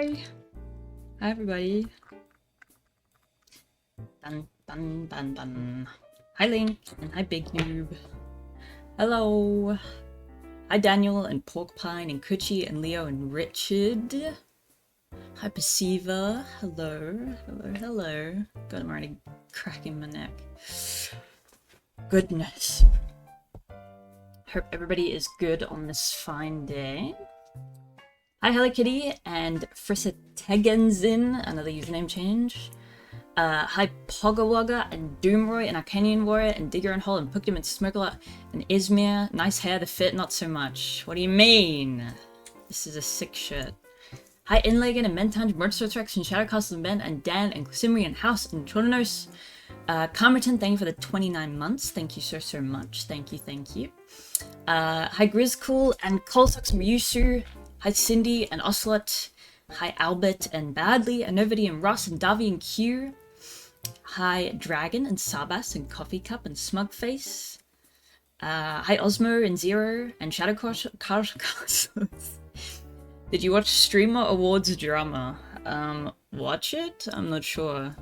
Hi! Hi everybody. Dun dun dun dun. Hi Link and hi Big Noob. Hello. Hi Daniel and Porkpine and Kuchi and Leo and Richard. Hi Perceiver. Hello. Hello, hello. God, I'm already cracking my neck. Goodness. Hope everybody is good on this fine day. Hi Hello Kitty and Frisategenzin, another username change. Hi Pogawagga and Doomroy and Arcanian Warrior and Digger and Hole and Pukdim and Smokeler and Izmir. Nice hair, the fit not so much. What do you mean? This is a sick shirt. Hi Inlagan and Mentange, Murderstrex and Shadowcastle and Ben and Dan and Simri and House and Chornos. Carmerton, thank you for the 29 months. Thank you so much. Thank you, thank you. Hi Grizzcool and Colsox Myusu. Hi Cindy and Ocelot. Hi Albert and Badly and Novity and Ross and Davi and Q. Hi Dragon and Sabas and Coffee Cup and Smugface. Hi Osmo and Zero and Shadow Castles. Did you watch Streamer Awards drama? Watch it? I'm not sure.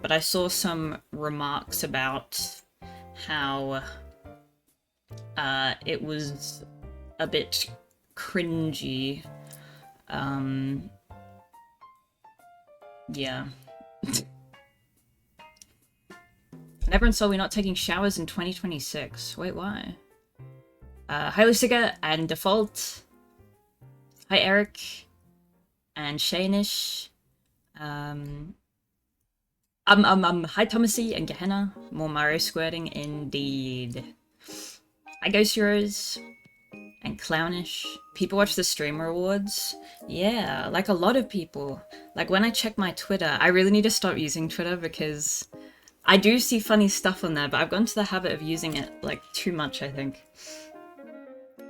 But I saw some remarks about how it was a bit cringy. Yeah. And everyone saw we're not taking showers in 2026. Wait, why? Hi Lucica and Default. Hi Eric. And Shanish. Hi Thomasy and Gehenna. More Mario squirting indeed. Hi Ghost Heroes. And Clownish. People watch the Streamer Awards. Yeah, like a lot of people. Like when I check my Twitter, I really need to stop using Twitter because I do see funny stuff on there, but I've gone to the habit of using it like too much, I think.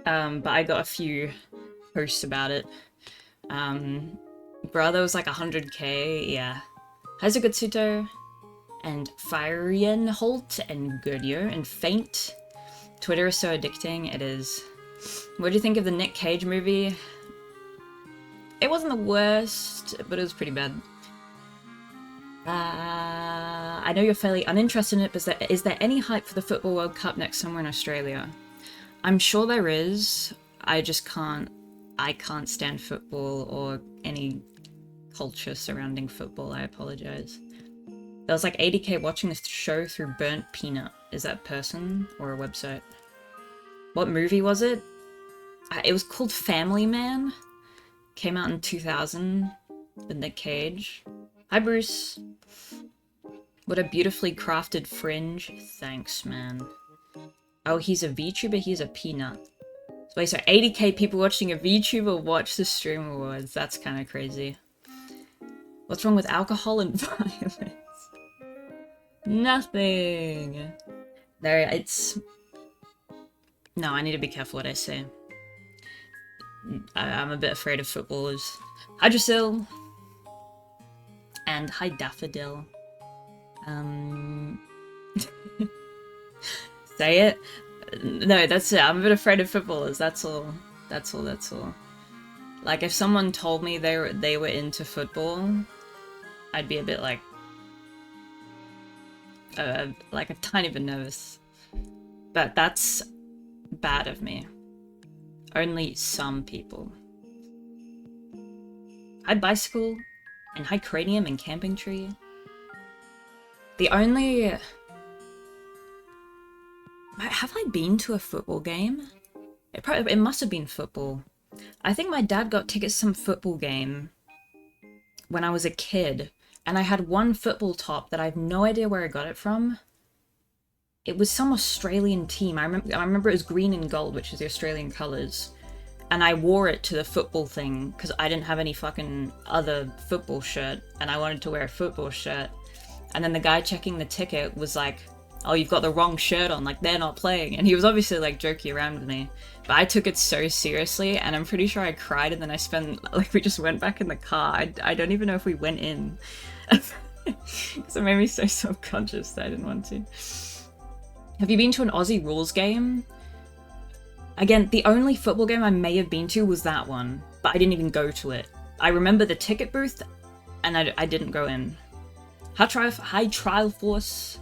But I got a few posts about it. Brother was like 100k, yeah. Haizugutsuto and Firian Holt and Goodyear and Faint. Twitter is so addicting, it is. What do you think of the Nick Cage movie? It wasn't the worst, but it was pretty bad. I know you're fairly uninterested in it, but is there any hype for the Football World Cup next summer in Australia? I'm sure there is. I just can't stand football or any culture surrounding football. I apologize. There was like 80k watching this show through Burnt Peanut. Is that a person or a website? What movie was it? It was called Family Man. Came out in 2000 with Nick Cage. Hi Bruce. What a beautifully crafted fringe. Thanks, man. Oh, he's a VTuber, he's a peanut. Wait, so 80k people watching a VTuber watch the Stream Awards. That's kind of crazy. What's wrong with alcohol and violence? Nothing. There, it's... No, I need to be careful what I say. I'm a bit afraid of footballers. Hi Dracil. And hi Daffodil. Say it? No, that's it. I'm a bit afraid of footballers. That's all. That's all. Like, if someone told me they were into football, I'd be a bit like a tiny bit nervous. But that's bad of me. Only some people. Hi Bicycle, and hi Cranium and Camping Tree. The only... Have I been to a football game? It must have been football. I think my dad got tickets to some football game when I was a kid, and I had one football top that I have no idea where I got it from. It was some Australian team. I remember it was green and gold, which is the Australian colours. And I wore it to the football thing because I didn't have any fucking other football shirt, and I wanted to wear a football shirt. And then the guy checking the ticket was like, "Oh, you've got the wrong shirt on, like they're not playing." And he was obviously like joking around with me. But I took it so seriously, and I'm pretty sure I cried, and then I we just went back in the car. I don't even know if we went in. Because it made me so self-conscious that I didn't want to. Have you been to an Aussie Rules game? Again, the only football game I may have been to was that one, but I didn't even go to it. I remember the ticket booth, and I didn't go in. High Trial Force.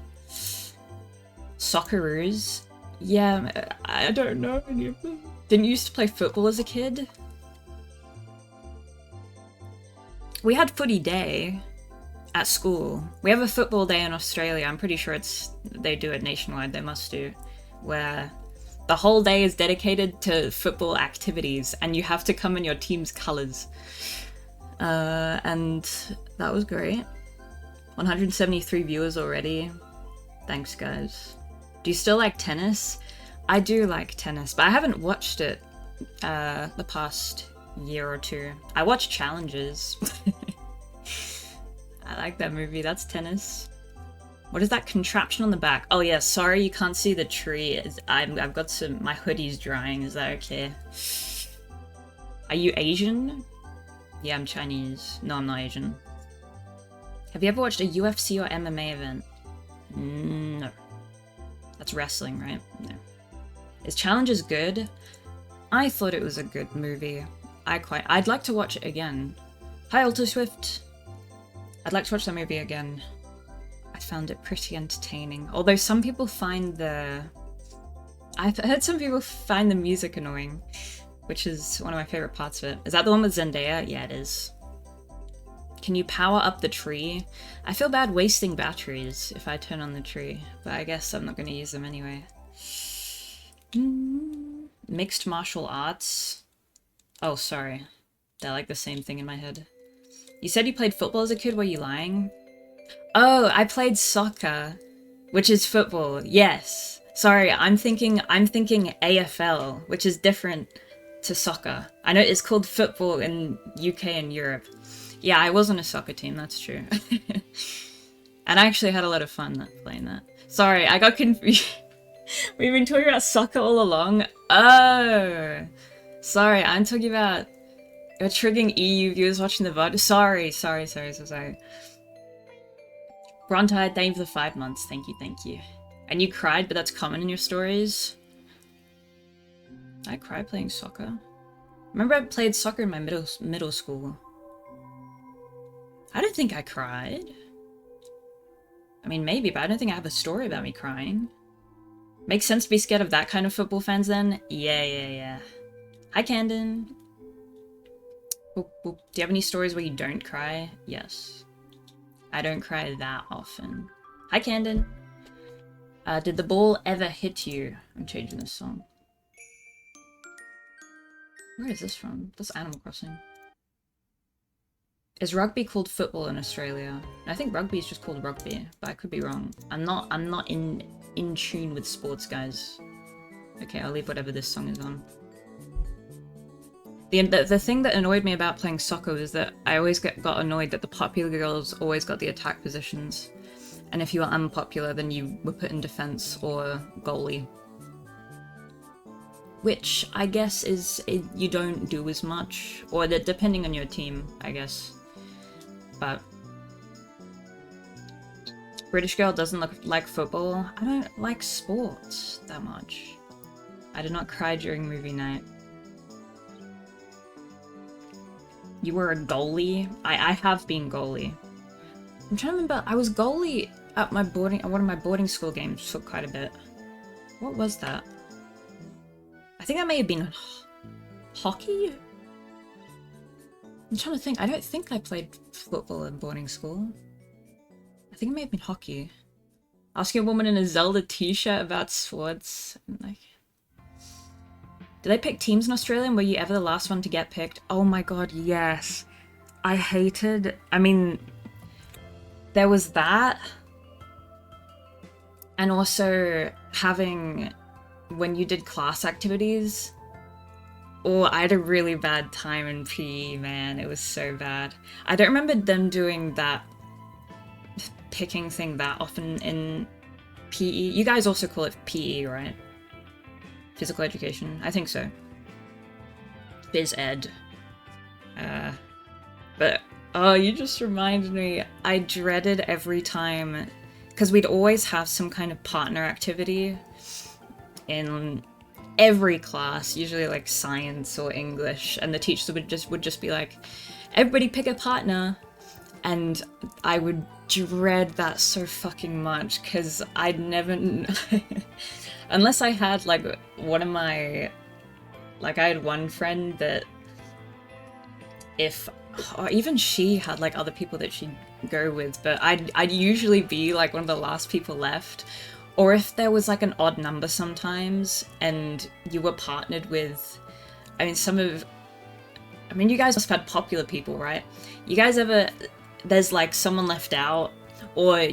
Socceroos. Yeah, I don't know any of them. Didn't you used to play football as a kid? We had footy day at school. We have a football day in Australia. I'm pretty sure they do it nationwide. They must do. Where the whole day is dedicated to football activities and you have to come in your team's colours. And that was great. 173 viewers already. Thanks, guys. Do you still like tennis? I do like tennis, but I haven't watched it the past year or two. I watch Challenges. I like that movie. That's tennis. What is that contraption on the back? Oh yeah, sorry you can't see the tree. I've got my hoodie's drying. Is that okay? Are you Asian? Yeah, I'm Chinese. No, I'm not Asian. Have you ever watched a UFC or MMA event? No. That's wrestling, right? No. Is Challenges good? I thought it was a good movie. I'd like to watch it again. Hi, Alto Swift. I'd like to watch that movie again. I found it pretty entertaining. Although some people find I've heard some people find the music annoying, which is one of my favorite parts of it. Is that the one with Zendaya? Yeah, it is. Can you power up the tree? I feel bad wasting batteries if I turn on the tree, but I guess I'm not going to use them anyway. Mixed martial arts. Oh, sorry. They're like the same thing in my head. You said you played football as a kid, were you lying? Oh, I played soccer, which is football. Yes. Sorry, I'm thinking AFL, which is different to soccer. I know it's called football in UK and Europe. Yeah, I was on a soccer team, that's true. And I actually had a lot of fun playing that. Sorry, I got confused. We've been talking about soccer all along. Oh! Sorry, I'm talking about... You're triggering EU viewers watching the VOD. Sorry. Bronte, thank you for the 5 months. Thank you. And you cried, but that's common in your stories? I cried playing soccer. Remember I played soccer in my middle school. I don't think I cried. I mean, maybe, but I don't think I have a story about me crying. Makes sense to be scared of that kind of football fans then? Yeah. Hi, Camden. Boop, boop. Do you have any stories where you don't cry? Yes. I don't cry that often. Hi, Camden. Did the ball ever hit you? I'm changing this song. Where is this from? That's Animal Crossing. Is rugby called football in Australia? I think rugby is just called rugby, but I could be wrong. I'm not in tune with sports, guys. Okay, I'll leave whatever this song is on. The thing that annoyed me about playing soccer was that I always got annoyed that the popular girls always got the attack positions. And if you were unpopular, then you were put in defense or goalie. Which, I guess, you don't do as much. Or depending on your team, I guess. But... British girl doesn't look like football. I don't like sports that much. I did not cry during movie night. You were a goalie? I have been goalie. I'm trying to remember, I was goalie at one of my boarding school games for quite a bit. What was that? I think that may have been hockey? I'm trying to think. I don't think I played football in boarding school. I think it may have been hockey. Asking a woman in a Zelda t-shirt about sports. Like, do they pick teams in Australia and were you ever the last one to get picked? Oh my god, yes. I mean, there was that. And also having, when you did class activities, I had a really bad time in PE, man. It was so bad. I don't remember them doing that picking thing that often in PE. You guys also call it PE, right? Physical education? I think so. Phys ed. But, oh, you just reminded me. I dreaded every time, because we'd always have some kind of partner activity in every class, usually like science or English, and the teachers would just be like, everybody pick a partner. And I would dread that so fucking much, because I'd never... unless I had, like, one of my... Like, I had one friend that if... Or even she had, like, other people that she'd go with, but I'd usually be, like, one of the last people left. Or if there was, like, an odd number sometimes, and you were partnered with... I mean, you guys must have had popular people, right? You guys ever... There's, like, someone left out, or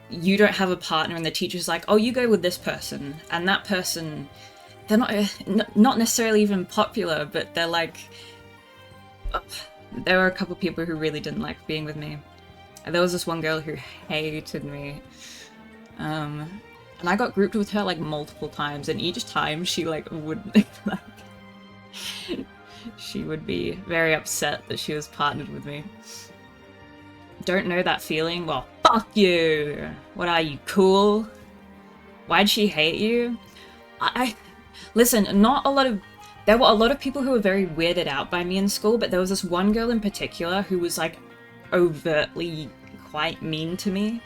you don't have a partner and the teacher's like, oh, you go with this person, and that person, they're not necessarily even popular, but they're like... There were a couple people who really didn't like being with me. And there was this one girl who hated me. And I got grouped with her, like, multiple times, and each time she, like, would... like, she would be very upset that she was partnered with me. Don't know that feeling? Well, fuck you! What are you, cool? Why'd she hate you? Listen, there were a lot of people who were very weirded out by me in school, but there was this one girl in particular who was, like, overtly quite mean to me.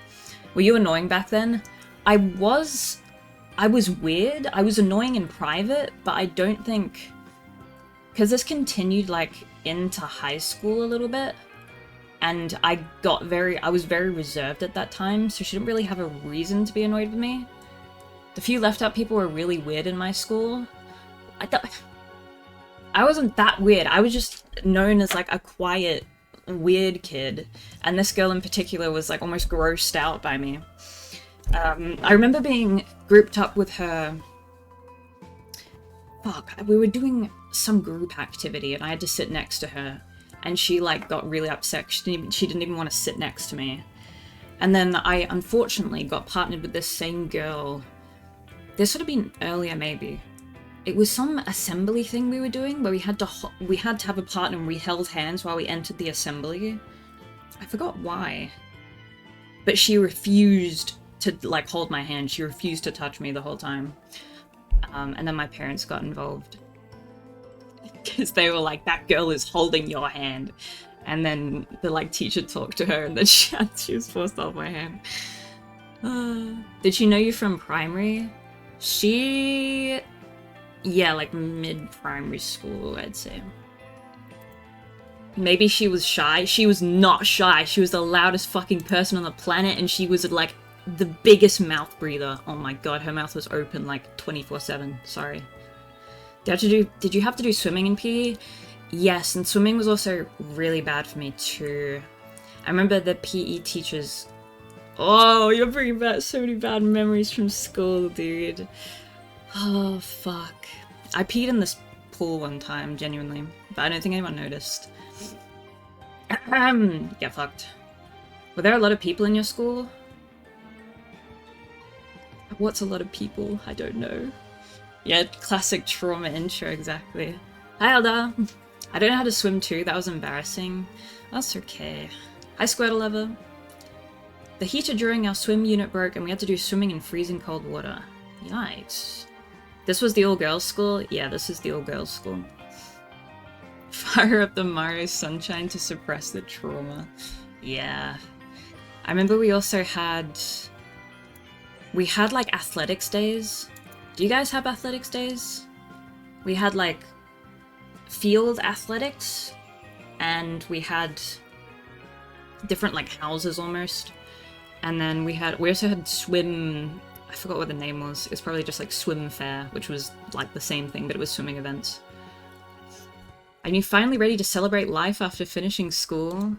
Were you annoying back then? I was weird. I was annoying in private, but I don't think... Because this continued, like, into high school a little bit. And I was very reserved at that time, so she didn't really have a reason to be annoyed with me. The few left out people were really weird in my school. I wasn't that weird. I was just known as, like, a quiet, weird kid. And this girl in particular was, like, almost grossed out by me. I remember being grouped up with her... Fuck, we were doing some group activity and I had to sit next to her. And she, like, got really upset. She didn't even want to sit next to me. And then I, unfortunately, got partnered with this same girl. This would have been earlier, maybe. It was some assembly thing we were doing, where we had to have a partner and we held hands while we entered the assembly. I forgot why. But she refused to, like, hold my hand. She refused to touch me the whole time. And then my parents got involved. Because they were like, that girl is holding your hand. And then the, like, teacher talked to her and then she was forced off my hand. Did she know you from primary? Yeah, like mid-primary school, I'd say. Maybe she was shy. She was not shy. She was the loudest fucking person on the planet and she was, like, the biggest mouth breather. Oh my god, her mouth was open, like, 24/7. Sorry. Did you have to do swimming in PE? Yes, and swimming was also really bad for me too. I remember the PE teachers... Oh, you're bringing back so many bad memories from school, dude. Oh, fuck. I peed in this pool one time, genuinely, but I don't think anyone noticed. Get fucked. Were there a lot of people in your school? What's a lot of people? I don't know. Yeah, classic trauma intro, exactly. Hi, Elda! I don't know how to swim too, that was embarrassing. That's okay. Hi, Squirtle. The heater during our swim unit broke and we had to do swimming in freezing cold water. Yikes. This was the all-girls school? Yeah, this is the all-girls school. Fire up the Mario Sunshine to suppress the trauma. Yeah. I remember we also had... We had, like, athletics days. Do you guys have athletics days? We had, like, field athletics, and we had different, like, houses almost. And then we also had swim... I forgot what the name was. It's probably just, like, swim fair, which was, like, the same thing, but it was swimming events. Are you finally ready to celebrate life after finishing school?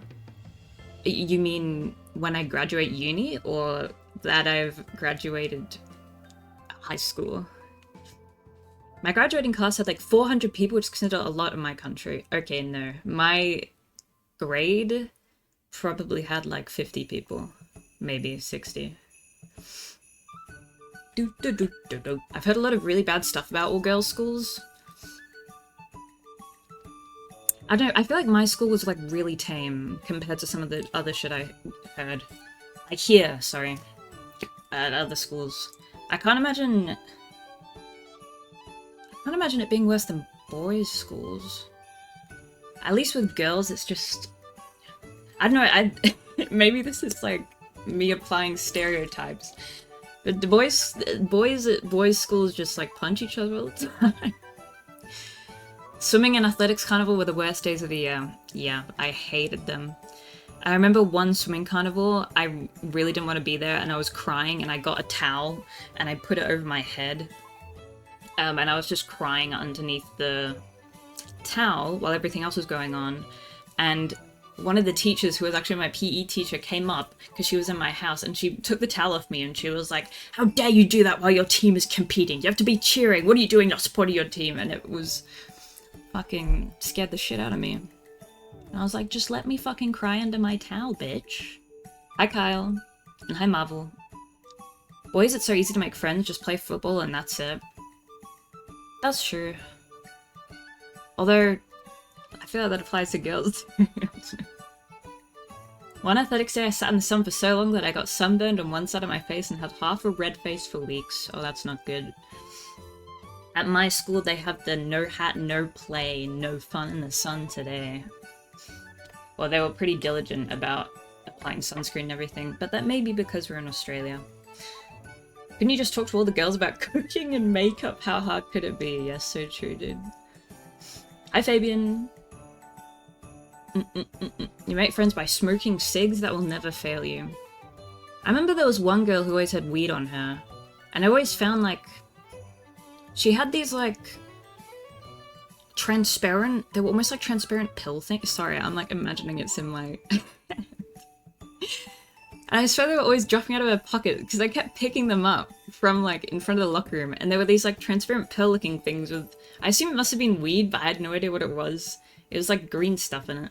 You mean when I graduate uni, or that I've graduated high school? My graduating class had like 400 people, which is considered a lot in my country. Okay, no. My grade probably had like 50 people. Maybe 60. I've heard a lot of really bad stuff about all-girls schools. I don't know, I feel like my school was like really tame compared to some of the other shit I heard. I hear, sorry. At other schools. I can't imagine it being worse than boys' schools. At least with girls, it's just... I don't know, maybe this is like me applying stereotypes. But the boys at boys' schools just like punch each other all the time. Swimming and athletics carnival were the worst days of the year. Yeah, I hated them. I remember one swimming carnival, I really didn't want to be there and I was crying and I got a towel and I put it over my head. And I was just crying underneath the towel while everything else was going on. And one of the teachers, who was actually my PE teacher, came up because she was in my house and she took the towel off me and she was like, "How dare you do that while your team is competing? You have to be cheering. What are you doing not supporting your team?" And it was fucking scared the shit out of me. And I was like, just let me fucking cry under my towel, bitch. Hi, Kyle. And hi, Marvel. Boys, it's so easy to make friends. Just play football and that's it. That's true. Although, I feel like that applies to girls. One athletics day I sat in the sun for so long that I got sunburned on one side of my face and had half a red face for weeks. Oh, that's not good. At my school, they have the no hat, no play, no fun in the sun today. Well, they were pretty diligent about applying sunscreen and everything, but that may be because we're in Australia. Couldn't you just talk to all the girls about cooking and makeup? How hard could it be? Yes, so true, dude. Hi, Fabian. You make friends by smoking cigs? That will never fail you. I remember there was one girl who always had weed on her, and I always found, like, she had these, like, transparent, they were almost like transparent pill things. Sorry, I'm, like, imagining it's in my... And I swear they were always dropping out of her pocket, because I kept picking them up from, like, in front of the locker room, and there were these, like, transparent pill-looking things with... I assume it must have been weed, but I had no idea what it was. It was, like, green stuff in it.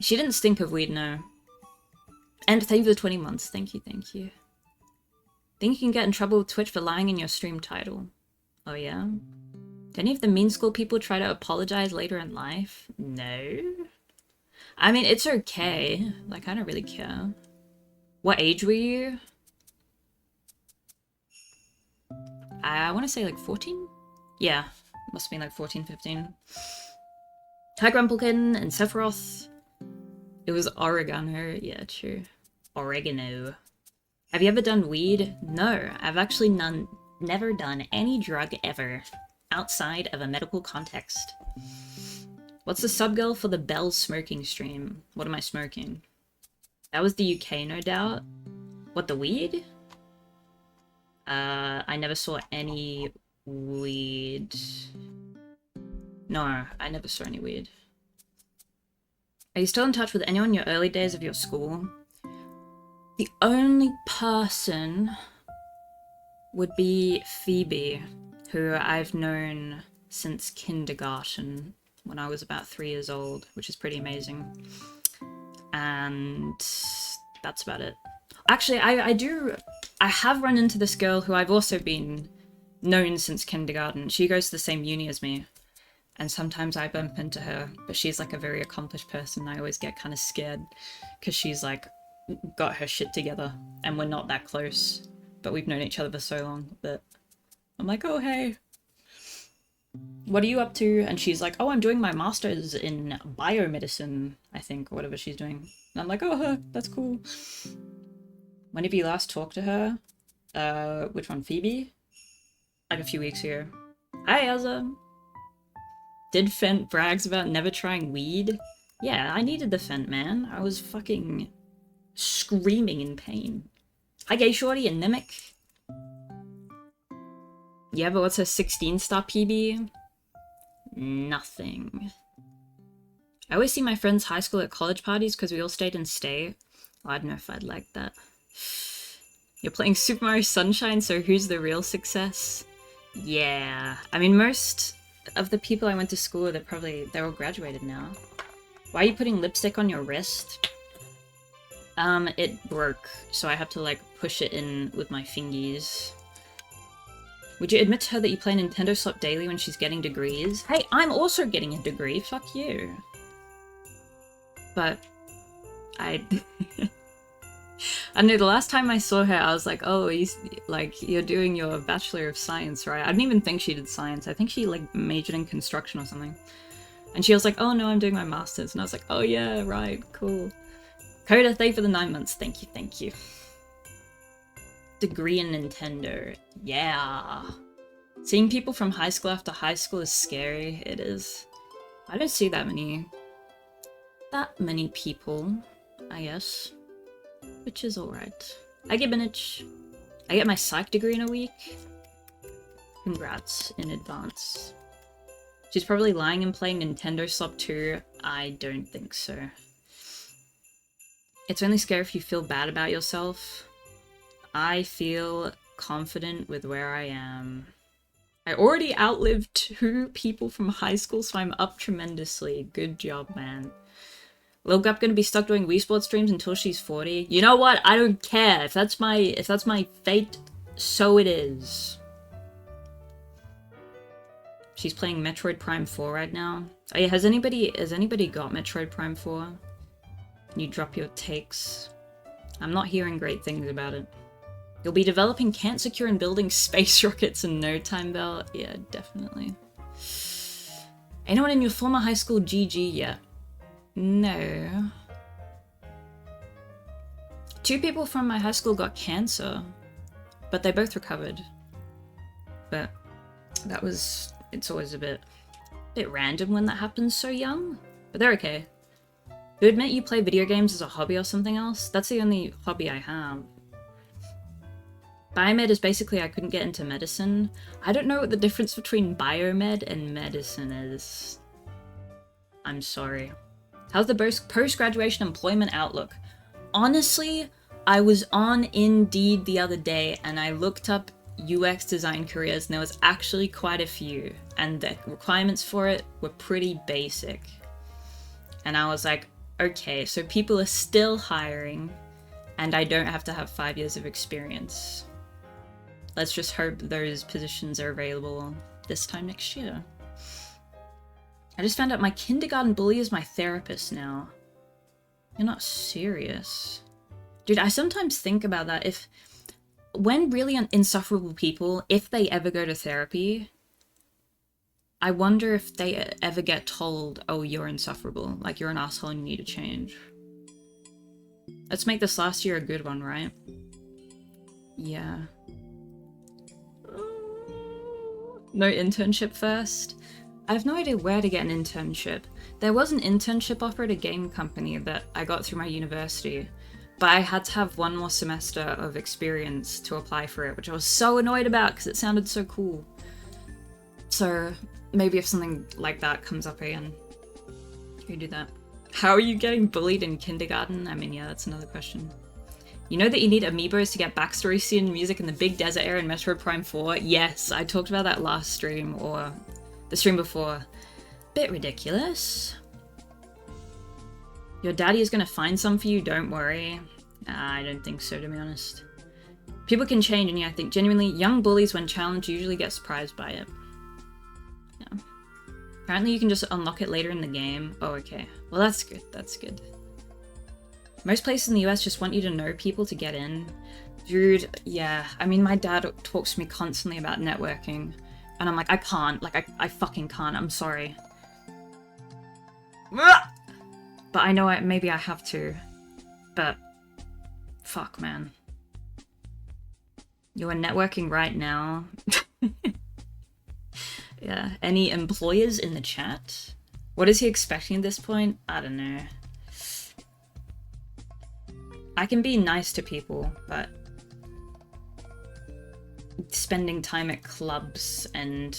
She didn't stink of weed, no. And thank you for the 20 months. Thank you, thank you. Think you can get in trouble with Twitch for lying in your stream title? Oh, yeah? Did any of the mean school people try to apologize later in life? No. I mean, it's okay. Like, I don't really care. What age were you? I want to say like 14? Yeah, must have been like 14, 15. Hi, Grumplekin and Sephiroth. It was oregano. Yeah, true. Oregano. Have you ever done weed? No, I've actually never done any drug ever outside of a medical context. What's the subgoal for the Bell smoking stream? What am I smoking? That was the UK, no doubt. What, the weed? I never saw any weed. No, I never saw any weed. Are you still in touch with anyone in your early days of your school? The only person would be Phoebe, who I've known since kindergarten, when I was about 3 years old, which is pretty amazing. And that's about it. Actually, I have run into this girl who I've also been known since kindergarten. She goes to the same uni as me, and sometimes I bump into her, but she's like a very accomplished person. I always get kind of scared because she's like got her shit together and we're not that close, but we've known each other for so long that I'm like, oh, hey, what are you up to? And she's like, oh, I'm doing my master's in biomedicine, I think, or whatever she's doing. And I'm like, oh, that's cool. When did you last talk to her? Which one, Phoebe? Like a few weeks ago. Hi, Elza. Did Fent brags about never trying weed? Yeah, I needed the Fent, man. I was fucking screaming in pain. Hi, Gay Shorty and Nimic. Yeah, but what's her 16-star PB? Nothing. I always see my friends' high school at college parties because we all stayed in state. Oh, I don't know if I'd like that. You're playing Super Mario Sunshine, so who's the real success? Yeah. I mean, most of the people I went to school with, they're all graduated now. Why are you putting lipstick on your wrist? It broke, so I have to, like, push it in with my fingies. Would you admit to her that you play Nintendo Swap daily when she's getting degrees? Hey, I'm also getting a degree, fuck you. But, I don't know, the last time I saw her, I was like, oh, you're doing your Bachelor of Science, right? I didn't even think she did science. I think she, like, majored in construction or something. And she was like, oh no, I'm doing my master's. And I was like, oh yeah, right, cool. Coda, thank you for the 9 months. Thank you, thank you. Degree in Nintendo. Yeah. Seeing people from high school after high school is scary. It is. I don't see that many people, I guess. Which is alright. I get Binich. I get my psych degree in a week. Congrats in advance. She's probably lying and playing Nintendo Slop too. I don't think so. It's only scary if you feel bad about yourself. I feel confident with where I am. I already outlived 2 people from high school, so I'm up tremendously. Good job, man. Lil Gup gonna be stuck doing Wii Sports streams until she's 40. You know what? I don't care. If that's my fate, so it is. She's playing Metroid Prime 4 right now. Oh yeah, has anybody got Metroid Prime 4? Can you drop your takes? I'm not hearing great things about it. You'll be developing cancer cure and building space rockets in no time, Belle. Yeah, definitely. Anyone in your former high school GG yet? No. 2 people from my high school got cancer, but they both recovered. But that was... It's always a bit random when that happens so young, but they're okay. You admit you play video games as a hobby or something else? That's the only hobby I have. Biomed is basically I couldn't get into medicine. I don't know what the difference between biomed and medicine is. I'm sorry. How's the post-graduation employment outlook? Honestly, I was on Indeed the other day and I looked up UX design careers and there was actually quite a few and the requirements for it were pretty basic. And I was like, okay, so people are still hiring and I don't have to have 5 years of experience. Let's just hope those positions are available this time next year. I just found out my kindergarten bully is my therapist now. You're not serious. Dude, I sometimes think about that. When really insufferable people, if they ever go to therapy, I wonder if they ever get told, oh, you're insufferable, like you're an asshole and you need to change. Let's make this last year a good one, right? Yeah. No internship first? I have no idea where to get an internship. There was an internship offer at a game company that I got through my university, but I had to have 1 more semester of experience to apply for it, which I was so annoyed about because it sounded so cool. So maybe if something like that comes up again, you can do that. How are you getting bullied in kindergarten? I mean, yeah, that's another question. You know that you need amiibos to get backstory scene music in the Big Desert area in Metroid Prime 4? Yes, I talked about that last stream, or the stream before. Bit ridiculous. Your daddy is gonna find some for you, don't worry. I don't think so, to be honest. People can change, and yeah, I think genuinely young bullies, when challenged, usually get surprised by it. Yeah. Apparently you can just unlock it later in the game. Oh, okay. Well, that's good, that's good. Most places in the US just want you to know people to get in. Dude, yeah. I mean, my dad talks to me constantly about networking, and I'm like, I can't. Like, I fucking can't. I'm sorry. But I know maybe I have to. But fuck, man. You're networking right now. Yeah. Any employers in the chat? What is he expecting at this point? I don't know. I can be nice to people, but spending time at clubs and...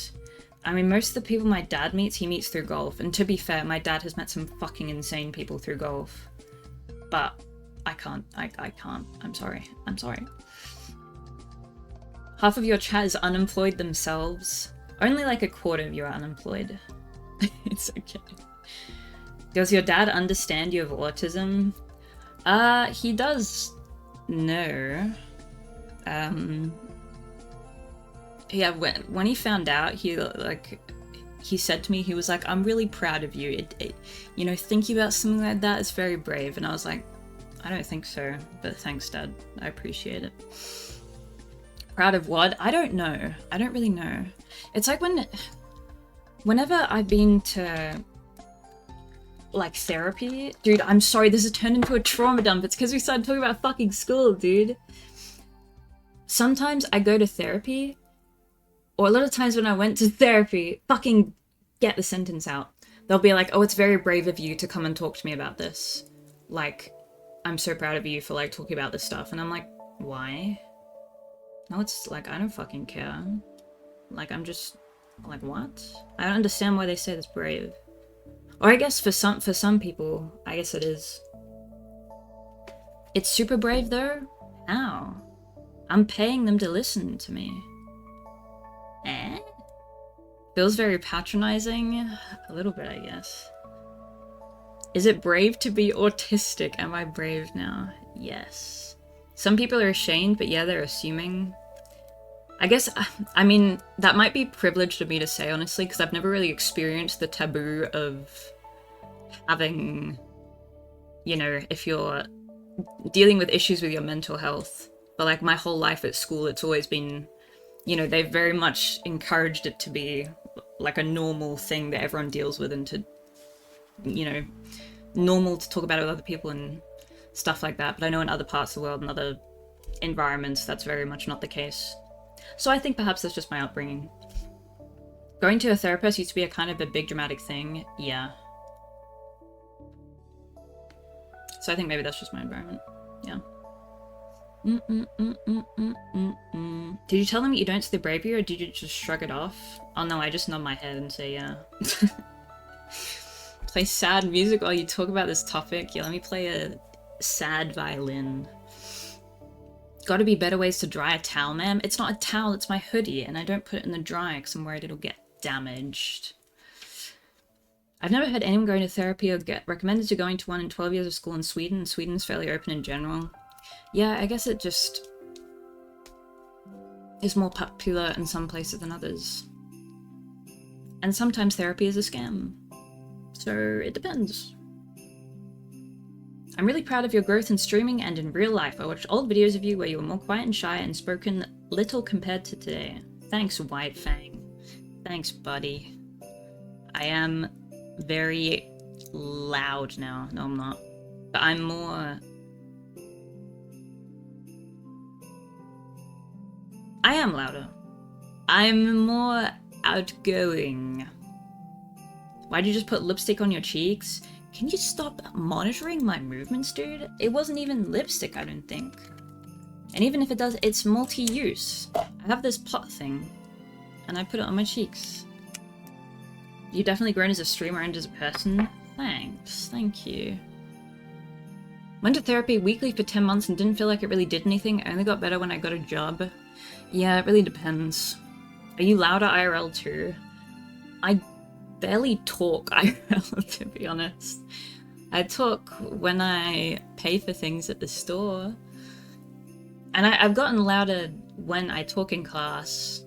I mean, most of the people my dad meets, he meets through golf. And to be fair, my dad has met some fucking insane people through golf. But I can't. I can't. I'm sorry. I'm sorry. Half of your chat is unemployed themselves. Only like a quarter of you are unemployed. It's okay. Does your dad understand you have autism? He does know. Yeah, when he found out, he said to me, he was like, I'm really proud of you. You know, thinking about something like that is very brave. And I was like, I don't think so, but thanks, Dad. I appreciate it. Proud of what? I don't know. I don't really know. It's like whenever I've been to like therapy. Dude, I'm sorry, this has turned into a trauma dump. It's because we started talking about fucking school, dude. Sometimes I go to therapy, or a lot of times when I went to therapy, fucking get the sentence out. They'll be like, oh, it's very brave of you to come and talk to me about this. Like, I'm so proud of you for like talking about this stuff. And I'm like, why? No, it's like, I don't fucking care. Like, I'm just like, what? I don't understand why they say that's brave. Or I guess for some people, I guess it is. It's super brave though? How? I'm paying them to listen to me. Eh? Feels very patronizing. A little bit, I guess. Is it brave to be autistic? Am I brave now? Yes. Some people are ashamed, but yeah, they're assuming. I guess, I mean, that might be privileged of me to say, honestly, because I've never really experienced the taboo of having, you know, if you're dealing with issues with your mental health. But like my whole life at school, it's always been, you know, they've very much encouraged it to be like a normal thing that everyone deals with, and to, you know, normal to talk about it with other people and stuff like that. But I know in other parts of the world and other environments, that's very much not the case. So I think perhaps that's just my upbringing. Going to a therapist used to be a kind of a big dramatic thing. Yeah. So I think maybe that's just my environment. Yeah. Did you tell them you don't see the bravery, or did you just shrug it off? Oh no, I just nod my head and say yeah. Play sad music while you talk about this topic. Yeah, let me play a sad violin. Gotta be better ways to dry a towel, ma'am. It's not a towel, it's my hoodie, and I don't put it in the dryer because I'm worried it'll get damaged. I've never heard anyone going to therapy or get recommended to going to one in 12 years of school in Sweden, and Sweden's fairly open in general. Yeah, I guess it just is more popular in some places than others. And sometimes therapy is a scam. So it depends. I'm really proud of your growth in streaming and in real life. I watched old videos of you where you were more quiet and shy and spoken little compared to today. Thanks, White Fang. Thanks, buddy. I am very loud now. No, I'm not. But I'm more... I am louder. I'm more outgoing. Why'd you just put lipstick on your cheeks? Can you stop monitoring my movements, dude? It wasn't even lipstick, I don't think. And even if it does, it's multi-use. I have this pot thing, and I put it on my cheeks. You've definitely grown as a streamer and as a person. Thanks, thank you. Went to therapy weekly for 10 months and didn't feel like it really did anything. I only got better when I got a job. Yeah, it really depends. Are you louder IRL too? I barely talk IRL, to be honest. I talk when I pay for things at the store. And I've gotten louder when I talk in class.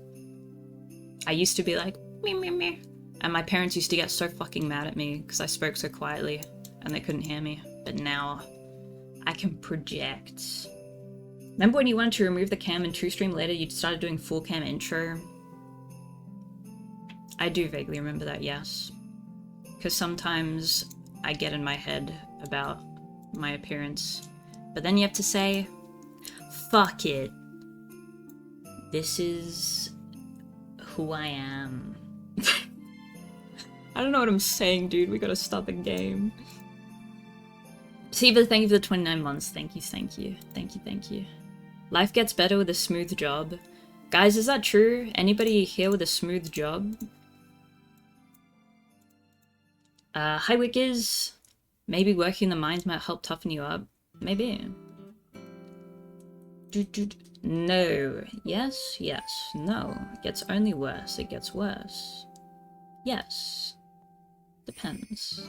I used to be like, meh, meh, meh. And my parents used to get so fucking mad at me because I spoke so quietly and they couldn't hear me. But now I can project. Remember when you wanted to remove the cam and stream later, you started doing full cam intro? I do vaguely remember that, yes. Because sometimes I get in my head about my appearance. But then you have to say, fuck it. This is who I am. I don't know what I'm saying, dude. We gotta start the game. Siva, thank you for the 29 months. Thank you, thank you. Thank you, thank you. Life gets better with a smooth job. Guys, is that true? Anybody here with a smooth job? Hi, Wickers. Maybe working the mines might help toughen you up. Maybe. No. Yes, yes. No. It gets only worse. It gets worse. Yes. Depends.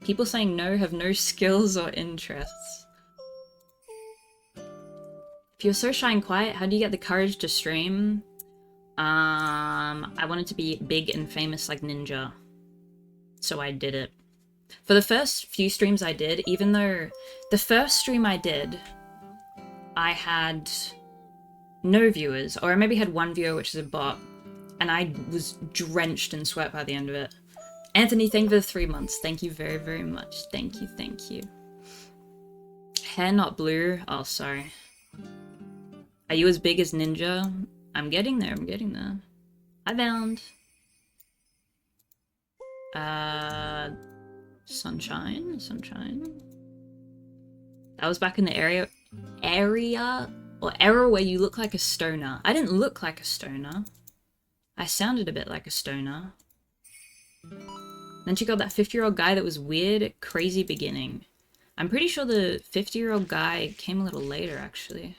People saying no have no skills or interests. If you're so shy and quiet, how do you get the courage to stream? I wanted to be big and famous like Ninja. So I did it. For the first few streams I did, even though the first stream I did, I had no viewers, or I maybe had one viewer, which is a bot, and I was drenched in sweat by the end of it. Anthony, thank you for the 3 months. Thank you very, very much. Thank you, thank you. Hair not blue. Oh, sorry. Are you as big as Ninja? I'm getting there, I'm getting there. I bound. Sunshine? Sunshine? That was back in the area or era where you look like a stoner. I didn't look like a stoner. I sounded a bit like a stoner. Then she got that 50-year-old guy that was weird, crazy beginning. I'm pretty sure the 50-year-old guy came a little later, actually.